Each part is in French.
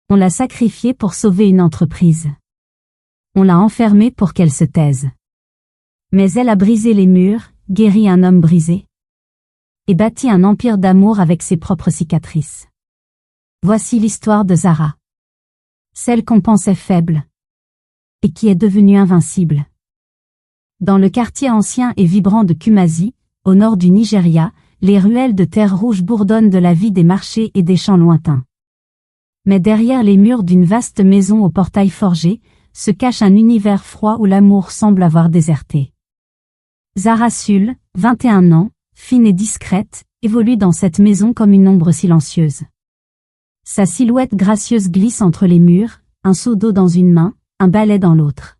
On l'a sacrifiée pour sauver une entreprise. On l'a enfermée pour qu'elle se taise. Mais elle a brisé les murs, guéri un homme brisé. Et bâti un empire d'amour avec ses propres cicatrices. Voici l'histoire de Zara. Celle qu'on pensait faible. Et qui est devenue invincible. Dans le quartier ancien et vibrant de Kumasi, au nord du Nigeria, les ruelles de terre rouge bourdonnent de la vie des marchés et des champs lointains. Mais derrière les murs d'une vaste maison au portail forgé, se cache un univers froid où l'amour semble avoir déserté. Zara Sul, 21 ans, fine et discrète, évolue dans cette maison comme une ombre silencieuse. Sa silhouette gracieuse glisse entre les murs, un seau d'eau dans une main, un balai dans l'autre.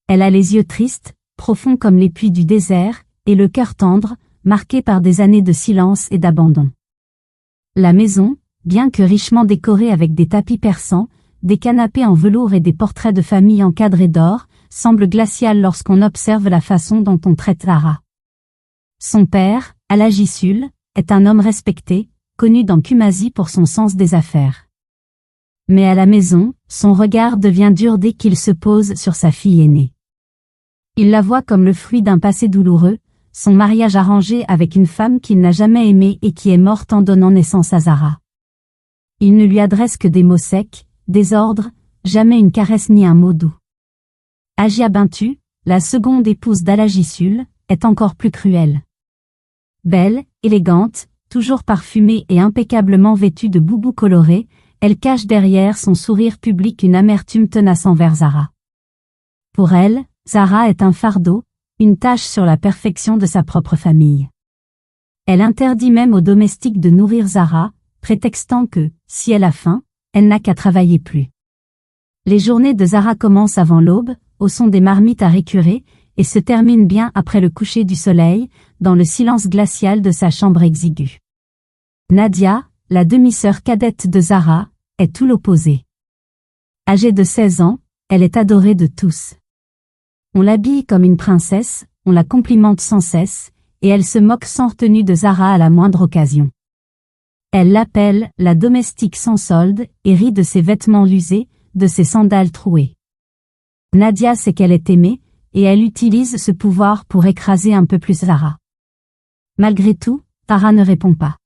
Elle a les yeux tristes, profonds comme les puits du désert, et le cœur tendre, marqué par des années de silence et d'abandon. La maison, bien que richement décorée avec des tapis persans, des canapés en velours et des portraits de famille encadrés d'or, semble glaciale lorsqu'on observe la façon dont on traite Zara. Son père, Alhaji Sul, est un homme respecté, connu dans Kumasi pour son sens des affaires. Mais à la maison, son regard devient dur dès qu'il se pose sur sa fille aînée. Il la voit comme le fruit d'un passé douloureux, son mariage arrangé avec une femme qu'il n'a jamais aimée et qui est morte en donnant naissance à Zara. Il ne lui adresse que des mots secs, des ordres, jamais une caresse ni un mot doux. Ajia Bintu, la seconde épouse d'Alhaji Sul, est encore plus cruelle. Belle, élégante, toujours parfumée et impeccablement vêtue de boubous colorés, elle cache derrière son sourire public une amertume tenace envers Zara. Pour elle, Zara est un fardeau, une tâche sur la perfection de sa propre famille. Elle interdit même aux domestiques de nourrir Zara, prétextant que, si elle a faim, elle n'a qu'à travailler plus. Les journées de Zara commencent avant l'aube, au son des marmites à récurer, et se terminent bien après le coucher du soleil, dans le silence glacial de sa chambre exiguë. Nadia, la demi-sœur cadette de Zara, est tout l'opposé. Âgée de 16 ans, elle est adorée de tous. On l'habille comme une princesse, on la complimente sans cesse, et elle se moque sans retenue de Zara à la moindre occasion. Elle l'appelle la domestique sans solde et rit de ses vêtements usés, de ses sandales trouées. Nadia sait qu'elle est aimée, et elle utilise ce pouvoir pour écraser un peu plus Zara. Malgré tout, Zara ne répond pas.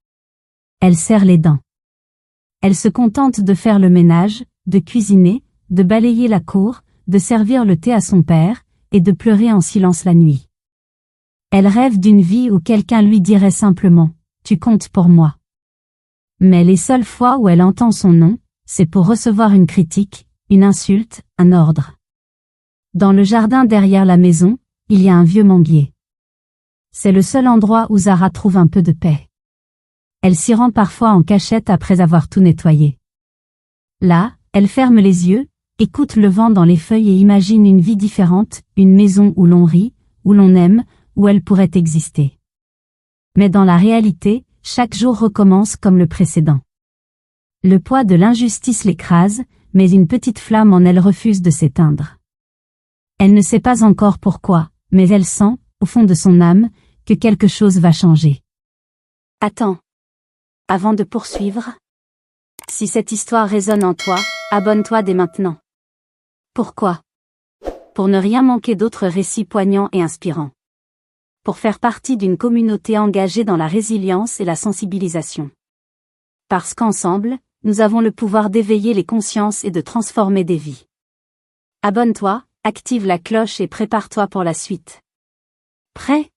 Elle serre les dents. Elle se contente de faire le ménage, de cuisiner, de balayer la cour, de servir le thé à son père, et de pleurer en silence la nuit. Elle rêve d'une vie où quelqu'un lui dirait simplement « Tu comptes pour moi ». Mais les seules fois où elle entend son nom, c'est pour recevoir une critique, une insulte, un ordre. Dans le jardin derrière la maison, il y a un vieux manguier. C'est le seul endroit où Zara trouve un peu de paix. Elle s'y rend parfois en cachette après avoir tout nettoyé. Là, elle ferme les yeux, écoute le vent dans les feuilles et imagine une vie différente, une maison où l'on rit, où l'on aime, où elle pourrait exister. Mais dans la réalité, chaque jour recommence comme le précédent. Le poids de l'injustice l'écrase, mais une petite flamme en elle refuse de s'éteindre. Elle ne sait pas encore pourquoi, mais elle sent, au fond de son âme, que quelque chose va changer. Attends. Avant de poursuivre, si cette histoire résonne en toi, abonne-toi dès maintenant. Pourquoi? Pour ne rien manquer d'autres récits poignants et inspirants. Pour faire partie d'une communauté engagée dans la résilience et la sensibilisation. Parce qu'ensemble, nous avons le pouvoir d'éveiller les consciences et de transformer des vies. Abonne-toi, active la cloche et prépare-toi pour la suite. Prêt?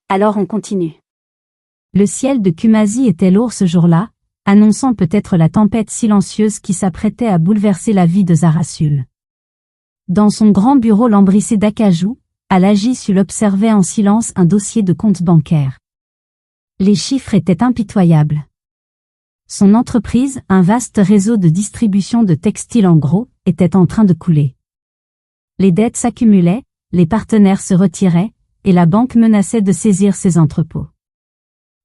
Alors on continue. Le ciel de Kumasi était lourd ce jour-là, annonçant peut-être la tempête silencieuse qui s'apprêtait à bouleverser la vie de Zara Sul. Dans son grand bureau lambrissé d'acajou, Alhaji Sul observait en silence un dossier de compte bancaire. Les chiffres étaient impitoyables. Son entreprise, un vaste réseau de distribution de textiles en gros, était en train de couler. Les dettes s'accumulaient, les partenaires se retiraient, et la banque menaçait de saisir ses entrepôts.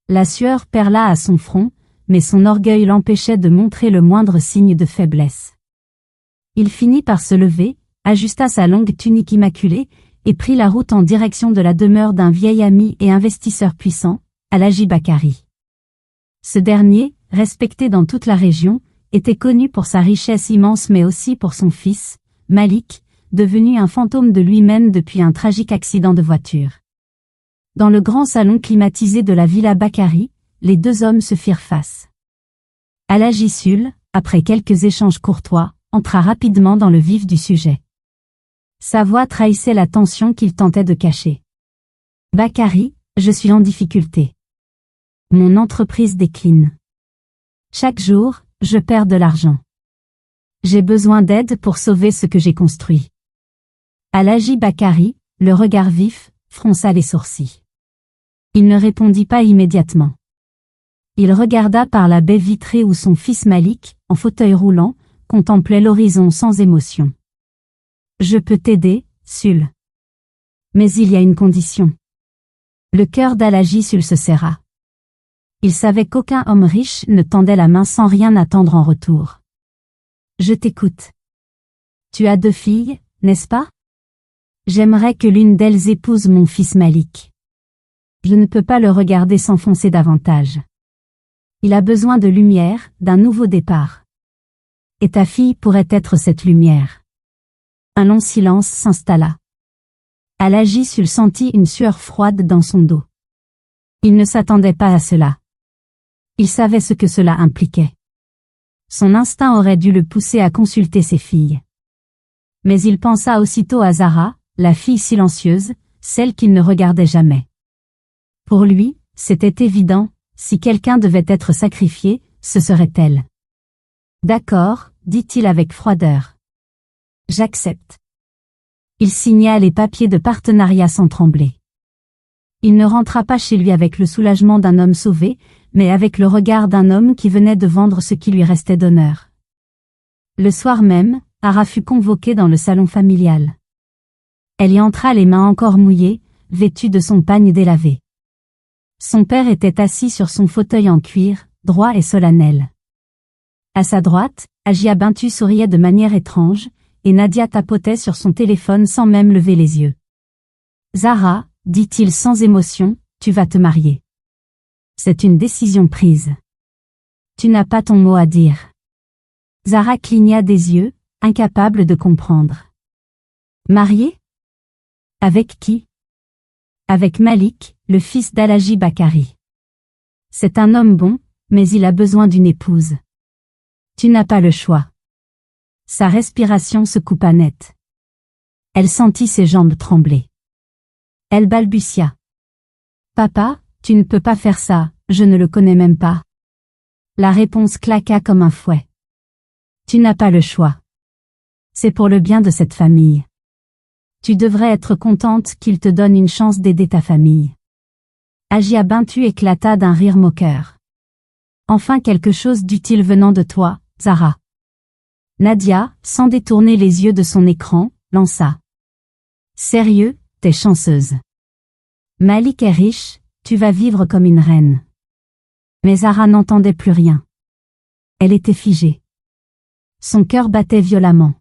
La sueur perla à son front, mais son orgueil l'empêchait de montrer le moindre signe de faiblesse. Il finit par se lever, ajusta sa longue tunique immaculée, et prit la route en direction de la demeure d'un vieil ami et investisseur puissant, Alhaji Bakari. Ce dernier, respecté dans toute la région, était connu pour sa richesse immense mais aussi pour son fils, Malik, devenu un fantôme de lui-même depuis un tragique accident de voiture. Dans le grand salon climatisé de la Villa Bakari, les deux hommes se firent face. Alhaji Sul, après quelques échanges courtois, entra rapidement dans le vif du sujet. Sa voix trahissait la tension qu'il tentait de cacher. Bakari, je suis en difficulté. Mon entreprise décline. Chaque jour, je perds de l'argent. J'ai besoin d'aide pour sauver ce que j'ai construit. Alhaji Bakari, le regard vif, fronça les sourcils. Il ne répondit pas immédiatement. Il regarda par la baie vitrée où son fils Malik, en fauteuil roulant, contemplait l'horizon sans émotion. Je peux t'aider, Sul. Mais il y a une condition. Le cœur d'Alhaji Sul se serra. Il savait qu'aucun homme riche ne tendait la main sans rien attendre en retour. Je t'écoute. Tu as 2 filles, n'est-ce pas? J'aimerais que l'une d'elles épouse mon fils Malik. Je ne peux pas le regarder s'enfoncer davantage. Il a besoin de lumière, d'un nouveau départ. Et ta fille pourrait être cette lumière. Un long silence s'installa. Alhaji Sul sentit une sueur froide dans son dos. Il ne s'attendait pas à cela. Il savait ce que cela impliquait. Son instinct aurait dû le pousser à consulter ses filles. Mais il pensa aussitôt à Zara, la fille silencieuse, celle qu'il ne regardait jamais. Pour lui, c'était évident, si quelqu'un devait être sacrifié, ce serait elle. D'accord, dit-il avec froideur. J'accepte. Il signa les papiers de partenariat sans trembler. Il ne rentra pas chez lui avec le soulagement d'un homme sauvé, mais avec le regard d'un homme qui venait de vendre ce qui lui restait d'honneur. Le soir même, Ara fut convoquée dans le salon familial. Elle y entra les mains encore mouillées, vêtue de son pagne délavé. Son père était assis sur son fauteuil en cuir, droit et solennel. À sa droite, Ajia Bintu souriait de manière étrange, et Nadia tapotait sur son téléphone sans même lever les yeux. Zara, dit-il sans émotion, tu vas te marier. C'est une décision prise. Tu n'as pas ton mot à dire. Zara cligna des yeux, incapable de comprendre. Mariée? Avec qui? Avec Malik, le fils d'Alhaji Bakari. C'est un homme bon, mais il a besoin d'une épouse. Tu n'as pas le choix. Sa respiration se coupa net. Elle sentit ses jambes trembler. Elle balbutia. Papa, tu ne peux pas faire ça, je ne le connais même pas. La réponse claqua comme un fouet. Tu n'as pas le choix. C'est pour le bien de cette famille. Tu devrais être contente qu'il te donne une chance d'aider ta famille. Ajia Bintu éclata d'un rire moqueur. Enfin quelque chose d'utile venant de toi, Zara. Nadia, sans détourner les yeux de son écran, lança. Sérieux, t'es chanceuse. Malik est riche, tu vas vivre comme une reine. Mais Zara n'entendait plus rien. Elle était figée. Son cœur battait violemment.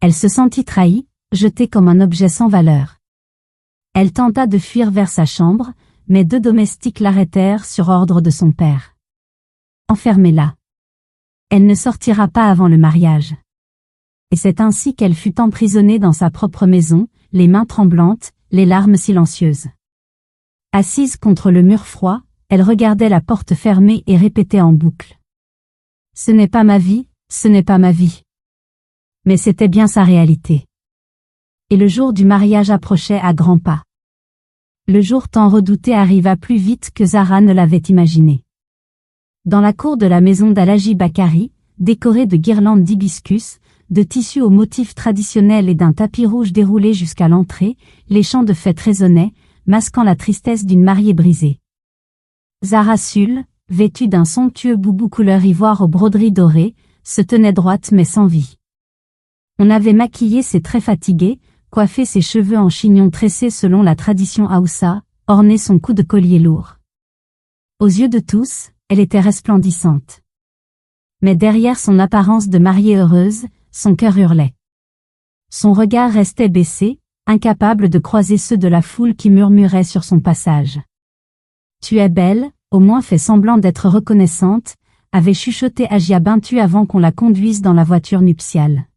Elle se sentit trahie, jetée comme un objet sans valeur. Elle tenta de fuir vers sa chambre, mais 2 domestiques l'arrêtèrent sur ordre de son père. Enfermez-la. Elle ne sortira pas avant le mariage. Et c'est ainsi qu'elle fut emprisonnée dans sa propre maison, les mains tremblantes, les larmes silencieuses. Assise contre le mur froid, elle regardait la porte fermée et répétait en boucle. Ce n'est pas ma vie, ce n'est pas ma vie. Mais c'était bien sa réalité. Et le jour du mariage approchait à grands pas. Le jour tant redouté arriva plus vite que Zara ne l'avait imaginé. Dans la cour de la maison d'Alhaji Bakari, décorée de guirlandes d'hibiscus, de tissus aux motifs traditionnels et d'un tapis rouge déroulé jusqu'à l'entrée, les chants de fête résonnaient, masquant la tristesse d'une mariée brisée. Zara Sul, vêtue d'un somptueux boubou couleur ivoire aux broderies dorées, se tenait droite mais sans vie. On avait maquillé ses traits fatigués, coiffé ses cheveux en chignon tressé selon la tradition Haoussa, orné son cou de collier lourd. Aux yeux de tous, elle était resplendissante. Mais derrière son apparence de mariée heureuse, son cœur hurlait. Son regard restait baissé, incapable de croiser ceux de la foule qui murmurait sur son passage. Tu es belle, au moins fais semblant d'être reconnaissante, avait chuchoté Agia Bintu avant qu'on la conduise dans la voiture nuptiale.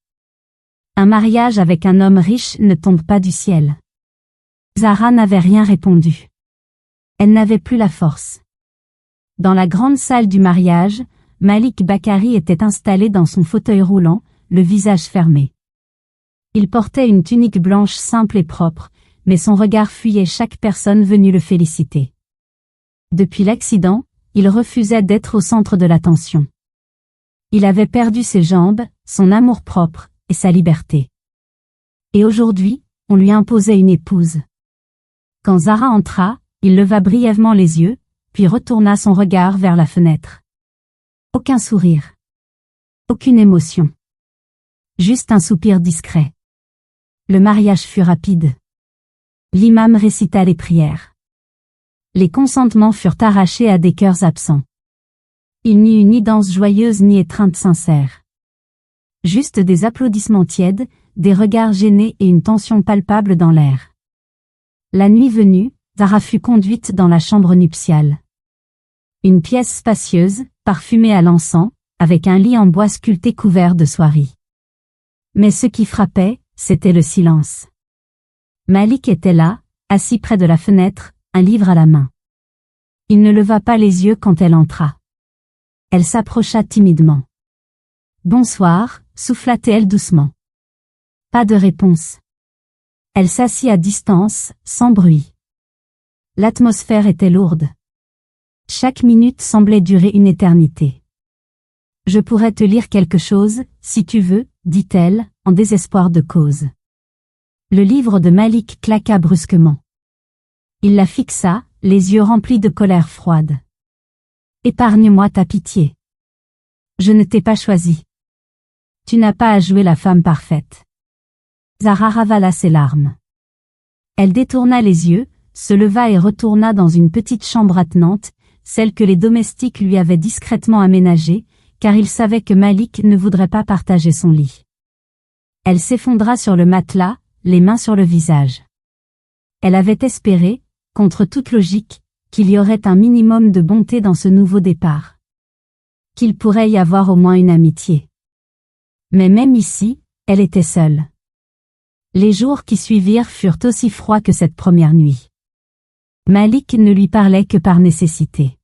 Un mariage avec un homme riche ne tombe pas du ciel. Zahra n'avait rien répondu. Elle n'avait plus la force. Dans la grande salle du mariage, Malik Bakari était installé dans son fauteuil roulant, le visage fermé. Il portait une tunique blanche simple et propre, mais son regard fuyait chaque personne venue le féliciter. Depuis l'accident, il refusait d'être au centre de l'attention. Il avait perdu ses jambes, son amour-propre, et sa liberté. Et aujourd'hui, on lui imposait une épouse. Quand Zahra entra, il leva brièvement les yeux, puis retourna son regard vers la fenêtre. Aucun sourire. Aucune émotion. Juste un soupir discret. Le mariage fut rapide. L'imam récita les prières. Les consentements furent arrachés à des cœurs absents. Il n'y eut ni danse joyeuse ni étreinte sincère. Juste des applaudissements tièdes, des regards gênés et une tension palpable dans l'air. La nuit venue, Zahra fut conduite dans la chambre nuptiale. Une pièce spacieuse, parfumée à l'encens, avec un lit en bois sculpté couvert de soieries. Mais ce qui frappait, c'était le silence. Malik était là, assis près de la fenêtre, un livre à la main. Il ne leva pas les yeux quand elle entra. Elle s'approcha timidement. « Bonsoir », souffla-t-elle doucement. Pas de réponse. Elle s'assit à distance, sans bruit. L'atmosphère était lourde. Chaque minute semblait durer une éternité. « Je pourrais te lire quelque chose, si tu veux, » dit-elle, en désespoir de cause. Le livre de Malik claqua brusquement. Il la fixa, les yeux remplis de colère froide. « Épargne-moi ta pitié. Je ne t'ai pas choisi. Tu n'as pas à jouer la femme parfaite. » Zahra ravala ses larmes. Elle détourna les yeux, se leva et retourna dans une petite chambre attenante, celle que les domestiques lui avaient discrètement aménagée, car ils savaient que Malik ne voudrait pas partager son lit. Elle s'effondra sur le matelas, les mains sur le visage. Elle avait espéré, contre toute logique, qu'il y aurait un minimum de bonté dans ce nouveau départ. Qu'il pourrait y avoir au moins une amitié. Mais même ici, elle était seule. Les jours qui suivirent furent aussi froids que cette première nuit. Malik ne lui parlait que par nécessité.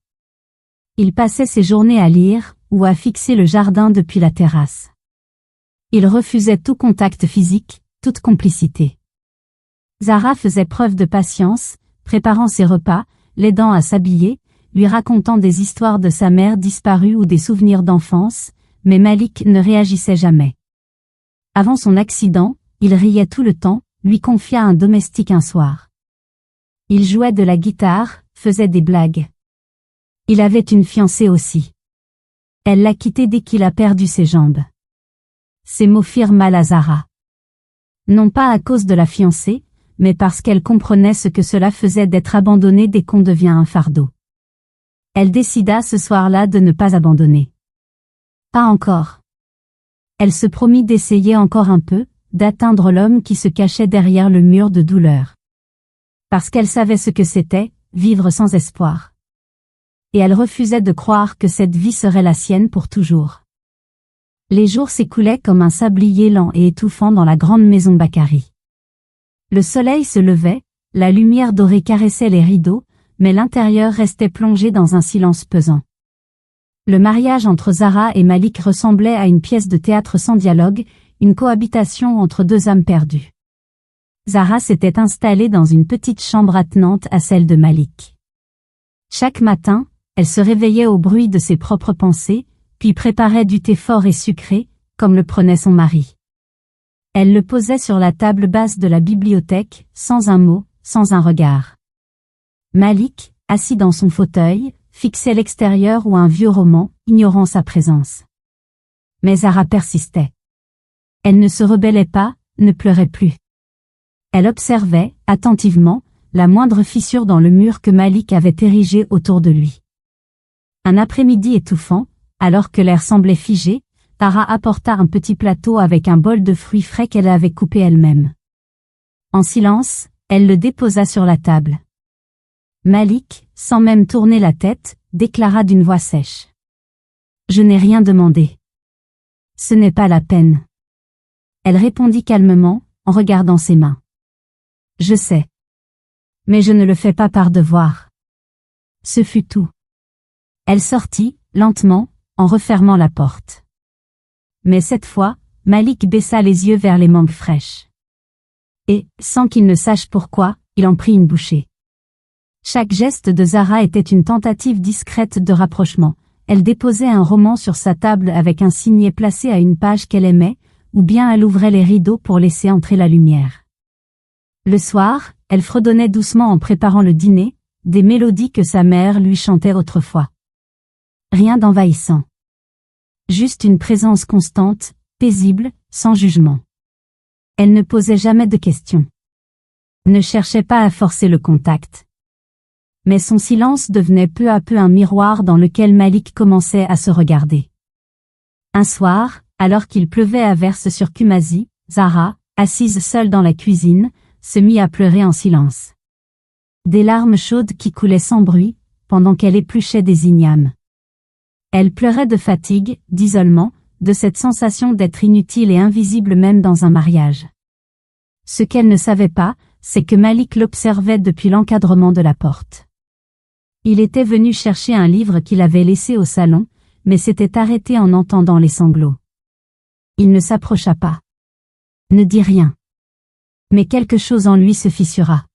Il passait ses journées à lire, ou à fixer le jardin depuis la terrasse. Il refusait tout contact physique, toute complicité. Zahra faisait preuve de patience, préparant ses repas, l'aidant à s'habiller, lui racontant des histoires de sa mère disparue ou des souvenirs d'enfance, mais Malik ne réagissait jamais. Avant son accident, il riait tout le temps, lui confia un domestique un soir. Il jouait de la guitare, faisait des blagues. Il avait une fiancée aussi. Elle l'a quitté dès qu'il a perdu ses jambes. Ces mots firent mal à Zahra. Non pas à cause de la fiancée, mais parce qu'elle comprenait ce que cela faisait d'être abandonnée dès qu'on devient un fardeau. Elle décida ce soir-là de ne pas abandonner. Pas encore. Elle se promit d'essayer encore un peu, d'atteindre l'homme qui se cachait derrière le mur de douleur. Parce qu'elle savait ce que c'était, vivre sans espoir. Et elle refusait de croire que cette vie serait la sienne pour toujours. Les jours s'écoulaient comme un sablier lent et étouffant dans la grande maison Bakari. Le soleil se levait, la lumière dorée caressait les rideaux, mais l'intérieur restait plongé dans un silence pesant. Le mariage entre Zahra et Malik ressemblait à une pièce de théâtre sans dialogue, une cohabitation entre deux âmes perdues. Zahra s'était installée dans une petite chambre attenante à celle de Malik. Chaque matin, elle se réveillait au bruit de ses propres pensées, puis préparait du thé fort et sucré, comme le prenait son mari. Elle le posait sur la table basse de la bibliothèque, sans un mot, sans un regard. Malik, assis dans son fauteuil, fixait l'extérieur ou un vieux roman, ignorant sa présence. Mais Zahra persistait. Elle ne se rebellait pas, ne pleurait plus. Elle observait, attentivement, la moindre fissure dans le mur que Malik avait érigé autour de lui. Un après-midi étouffant, alors que l'air semblait figé, Zahra apporta un petit plateau avec un bol de fruits frais qu'elle avait coupé elle-même. En silence, elle le déposa sur la table. Malik, sans même tourner la tête, déclara d'une voix sèche. Je n'ai rien demandé. Ce n'est pas la peine. Elle répondit calmement, en regardant ses mains. Je sais. Mais je ne le fais pas par devoir. Ce fut tout. Elle sortit, lentement, en refermant la porte. Mais cette fois, Malik baissa les yeux vers les mangues fraîches. Et, sans qu'il ne sache pourquoi, il en prit une bouchée. Chaque geste de Zara était une tentative discrète de rapprochement. Elle déposait un roman sur sa table avec un signet placé à une page qu'elle aimait, ou bien elle ouvrait les rideaux pour laisser entrer la lumière. Le soir, elle fredonnait doucement en préparant le dîner, des mélodies que sa mère lui chantait autrefois. Rien d'envahissant. Juste une présence constante, paisible, sans jugement. Elle ne posait jamais de questions. Ne cherchait pas à forcer le contact. Mais son silence devenait peu à peu un miroir dans lequel Malik commençait à se regarder. Un soir, alors qu'il pleuvait à verse sur Kumasi, Zara, assise seule dans la cuisine, se mit à pleurer en silence. Des larmes chaudes qui coulaient sans bruit, pendant qu'elle épluchait des ignames. Elle pleurait de fatigue, d'isolement, de cette sensation d'être inutile et invisible même dans un mariage. Ce qu'elle ne savait pas, c'est que Malik l'observait depuis l'encadrement de la porte. Il était venu chercher un livre qu'il avait laissé au salon, mais s'était arrêté en entendant les sanglots. Il ne s'approcha pas. Ne dit rien. Mais quelque chose en lui se fissura.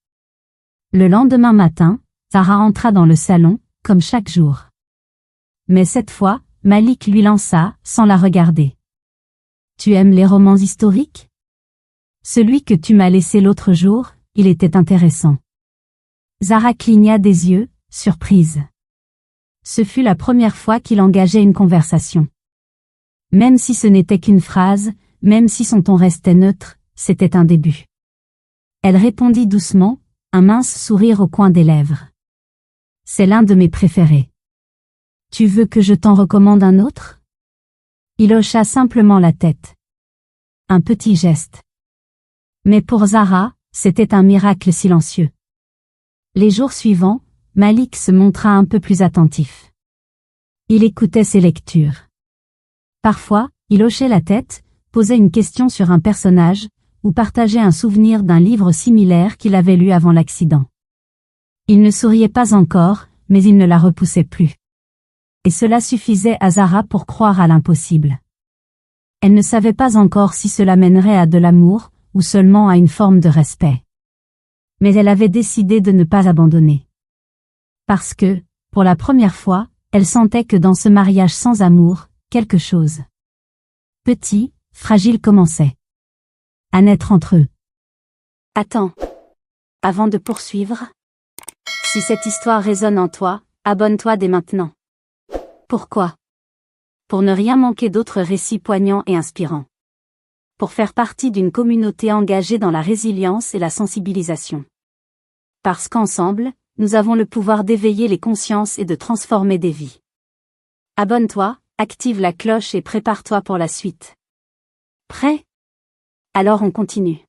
Le lendemain matin, Zara entra dans le salon, comme chaque jour. Mais cette fois, Malik lui lança, sans la regarder. « Tu aimes les romans historiques ? Celui que tu m'as laissé l'autre jour, il était intéressant. » Zara cligna des yeux, surprise. Ce fut la première fois qu'il engageait une conversation. Même si ce n'était qu'une phrase, même si son ton restait neutre, c'était un début. Elle répondit doucement, un mince sourire au coin des lèvres. « C'est l'un de mes préférés. Tu veux que je t'en recommande un autre ? » Il hocha simplement la tête. Un petit geste. Mais pour Zara, c'était un miracle silencieux. Les jours suivants, Malik se montra un peu plus attentif. Il écoutait ses lectures. Parfois, il hochait la tête, posait une question sur un personnage, ou partageait un souvenir d'un livre similaire qu'il avait lu avant l'accident. Il ne souriait pas encore, mais il ne la repoussait plus. Et cela suffisait à Zara pour croire à l'impossible. Elle ne savait pas encore si cela mènerait à de l'amour, ou seulement à une forme de respect. Mais elle avait décidé de ne pas abandonner. Parce que, pour la première fois, elle sentait que dans ce mariage sans amour, quelque chose petit, fragile commençait à naître entre eux. Attends. Avant de poursuivre, si cette histoire résonne en toi, abonne-toi dès maintenant. Pourquoi ? Pour ne rien manquer d'autres récits poignants et inspirants. Pour faire partie d'une communauté engagée dans la résilience et la sensibilisation. Parce qu'ensemble, nous avons le pouvoir d'éveiller les consciences et de transformer des vies. Abonne-toi, active la cloche et prépare-toi pour la suite. Prêt ? Alors on continue.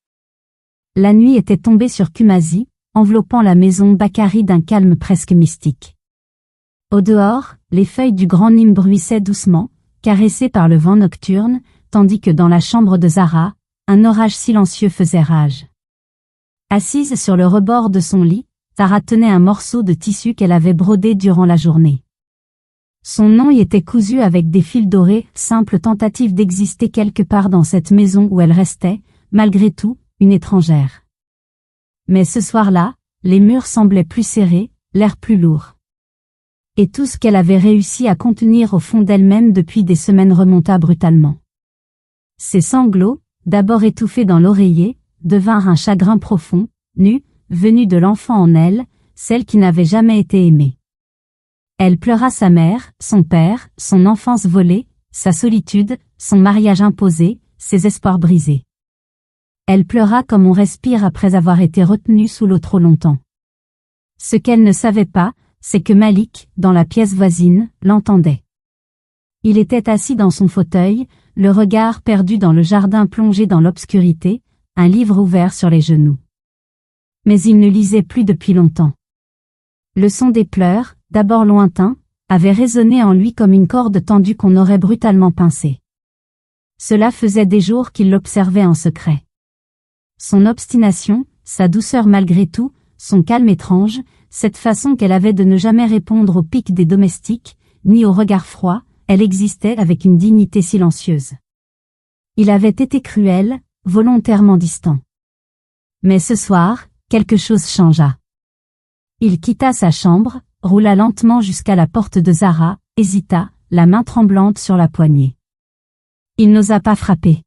La nuit était tombée sur Kumasi, enveloppant la maison Bakari d'un calme presque mystique. Au dehors, les feuilles du grand nîmes bruissaient doucement, caressées par le vent nocturne, tandis que dans la chambre de Zara, un orage silencieux faisait rage. Assise sur le rebord de son lit, Zara tenait un morceau de tissu qu'elle avait brodé durant la journée. Son nom y était cousu avec des fils dorés, simple tentative d'exister quelque part dans cette maison où elle restait, malgré tout, une étrangère. Mais ce soir-là, les murs semblaient plus serrés, l'air plus lourd. Et tout ce qu'elle avait réussi à contenir au fond d'elle-même depuis des semaines remonta brutalement. Ses sanglots, d'abord étouffés dans l'oreiller, devinrent un chagrin profond, nu, venu de l'enfant en elle, celle qui n'avait jamais été aimée. Elle pleura sa mère, son père, son enfance volée, sa solitude, son mariage imposé, ses espoirs brisés. Elle pleura comme on respire après avoir été retenu sous l'eau trop longtemps. Ce qu'elle ne savait pas, c'est que Malik, dans la pièce voisine, l'entendait. Il était assis dans son fauteuil, le regard perdu dans le jardin plongé dans l'obscurité, un livre ouvert sur les genoux. Mais il ne lisait plus depuis longtemps. Le son des pleurs, d'abord lointain, avait résonné en lui comme une corde tendue qu'on aurait brutalement pincée. Cela faisait des jours qu'il l'observait en secret. Son obstination, sa douceur malgré tout, son calme étrange, cette façon qu'elle avait de ne jamais répondre aux piques des domestiques, ni aux regards froids, elle existait avec une dignité silencieuse. Il avait été cruel, volontairement distant. Mais ce soir, quelque chose changea. Il quitta sa chambre, roula lentement jusqu'à la porte de Zara, hésita, la main tremblante sur la poignée. Il n'osa pas frapper.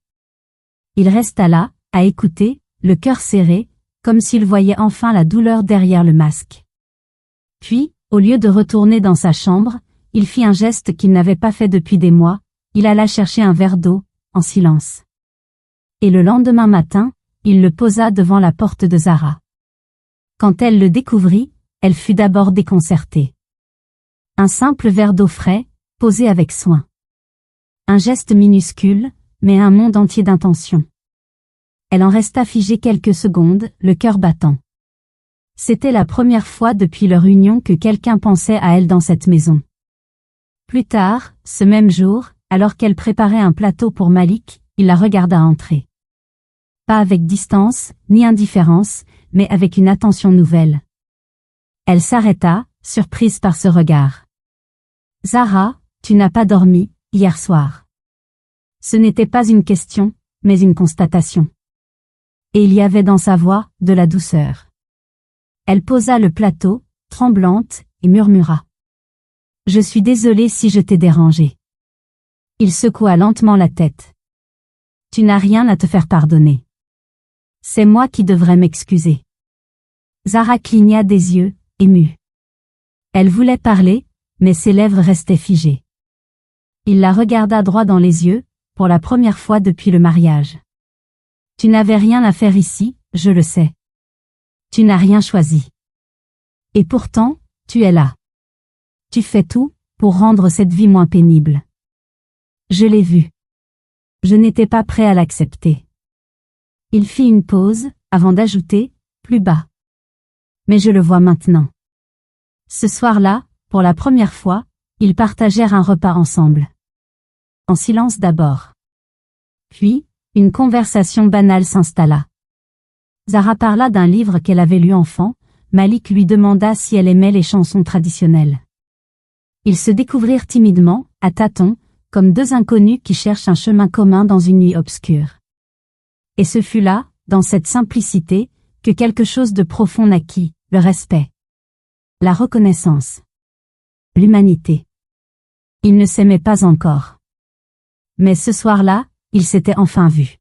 Il resta là, à écouter, le cœur serré, comme s'il voyait enfin la douleur derrière le masque. Puis, au lieu de retourner dans sa chambre, il fit un geste qu'il n'avait pas fait depuis des mois, il alla chercher un verre d'eau, en silence. Et le lendemain matin, il le posa devant la porte de Zara. Quand elle le découvrit, elle fut d'abord déconcertée. Un simple verre d'eau frais, posé avec soin. Un geste minuscule, mais un monde entier d'intention. Elle en resta figée quelques secondes, le cœur battant. C'était la première fois depuis leur union que quelqu'un pensait à elle dans cette maison. Plus tard, ce même jour, alors qu'elle préparait un plateau pour Malik, il la regarda entrer. Pas avec distance, ni indifférence, mais avec une attention nouvelle. Elle s'arrêta, surprise par ce regard. « Zara, tu n'as pas dormi, hier soir. » Ce n'était pas une question, mais une constatation. Et il y avait dans sa voix, de la douceur. Elle posa le plateau, tremblante, et murmura. « Je suis désolée si je t'ai dérangé. » Il secoua lentement la tête. « Tu n'as rien à te faire pardonner. C'est moi qui devrais m'excuser. » Zara cligna des yeux, émue. Elle voulait parler, mais ses lèvres restaient figées. Il la regarda droit dans les yeux, pour la première fois depuis le mariage. « Tu n'avais rien à faire ici, je le sais. Tu n'as rien choisi. Et pourtant, tu es là. Tu fais tout, pour rendre cette vie moins pénible. Je l'ai vu. Je n'étais pas prêt à l'accepter. » Il fit une pause, avant d'ajouter, plus bas. « Mais je le vois maintenant. » Ce soir-là, pour la première fois, ils partagèrent un repas ensemble. En silence d'abord. Puis, une conversation banale s'installa. Zara parla d'un livre qu'elle avait lu enfant, Malik lui demanda si elle aimait les chansons traditionnelles. Ils se découvrirent timidement, à tâtons, comme deux inconnus qui cherchent un chemin commun dans une nuit obscure. Et ce fut là, dans cette simplicité, que quelque chose de profond naquit, le respect. La reconnaissance. L'humanité. Ils ne s'aimaient pas encore. Mais ce soir-là, ils s'étaient enfin vus.